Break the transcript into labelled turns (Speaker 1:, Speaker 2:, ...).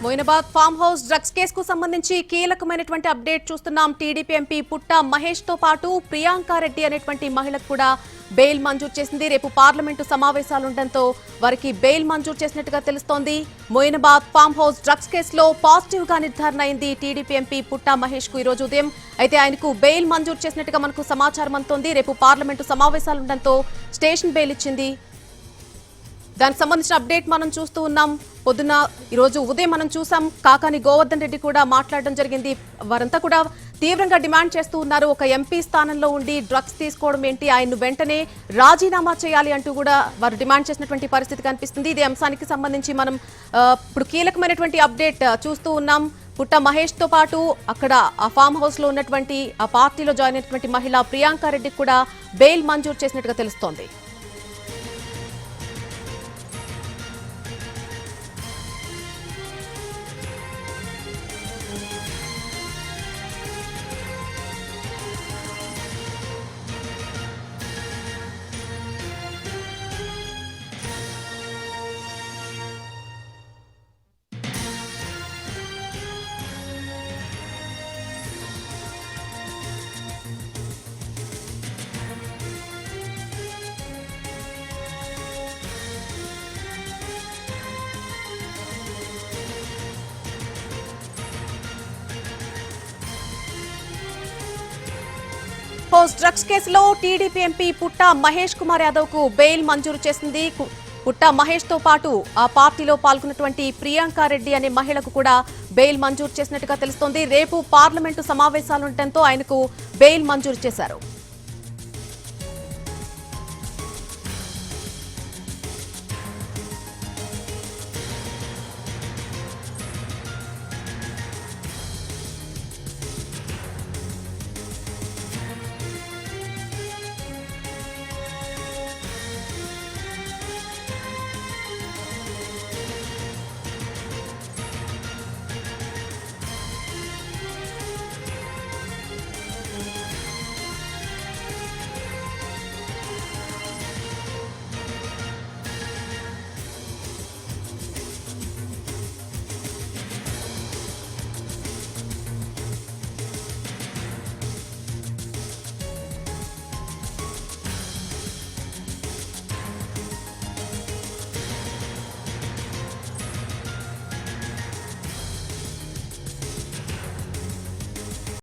Speaker 1: Moinabad farm house drugs కేసుకు సంబంధించి కీలకమైనటువంటి అప్డేట్ చూస్తున్నాం. టీడీపీ ఎంపీ పుట్ట మహేష్ తో పాటు ప్రియాంక రెడ్డి అనేటువంటి మహిళకు కూడా బెయిల్ మంజూరు చేసింది. రేపు పార్లమెంటు సమావేశాలు ఉండడంతో వారికి బెయిల్ మంజూరు చేసినట్టుగా తెలుస్తోంది. మొయినాబాద్ ఫామ్ హౌస్ డ్రగ్స్ కేసులో పాజిటివ్ గా నిర్ధారణ అయింది టీడీపీ ఎంపీ పుట్ట మహేష్ కు ఈ రోజు ఉదయం. అయితే ఆయనకు బెయిల్ మంజూరు చేసినట్టుగా మనకు సమాచారం అందుతోంది. రేపు పార్లమెంటు సమావేశాలు ఉండడంతో స్టేషన్ బెయిల్ ఇచ్చింది. దానికి సంబంధించిన అప్డేట్ మనం చూస్తూ ఉన్నాం. పొద్దున ఈరోజు ఉదయం మనం చూసాం కాకాని గోవర్ధన్ రెడ్డి కూడా మాట్లాడడం జరిగింది. వారంతా కూడా తీవ్రంగా డిమాండ్ చేస్తూ ఉన్నారు. ఒక ఎంపీ స్థానంలో ఉండి డ్రగ్స్ తీసుకోవడం ఏంటి, ఆయన్ను వెంటనే రాజీనామా చేయాలి అంటూ కూడా వారు డిమాండ్ చేసినటువంటి పరిస్థితి కనిపిస్తుంది. ఇదే అంశానికి సంబంధించి మనం ఇప్పుడు కీలకమైనటువంటి అప్డేట్ చూస్తూ ఉన్నాం. పుట్ట మహేష్ తో పాటు అక్కడ ఆ ఫామ్ హౌస్ లో ఉన్నటువంటి ఆ పార్టీలో జాయిన్ అయినటువంటి మహిళ ప్రియాంక రెడ్డికి కూడా బెయిల్ మంజూరు చేసినట్టుగా తెలుస్తోంది. హౌస్ డ్రగ్స్ కేసులో టీడీపీ ఎంపీ పుట్ట మహేష్ కుమార్ యాదవ్ కు బెయిల్ మంజూరు చేసింది. పుట్ట మహేష్ తో పాటు ఆ పార్టీలో పాల్గొన్నటువంటి ప్రియాంక రెడ్డి అనే మహిళకు కూడా బెయిల్ మంజూరు చేసినట్టుగా తెలుస్తోంది. రేపు పార్లమెంటు సమావేశాలు ఉండటంతో ఆయనకు బెయిల్ మంజూరు చేశారు.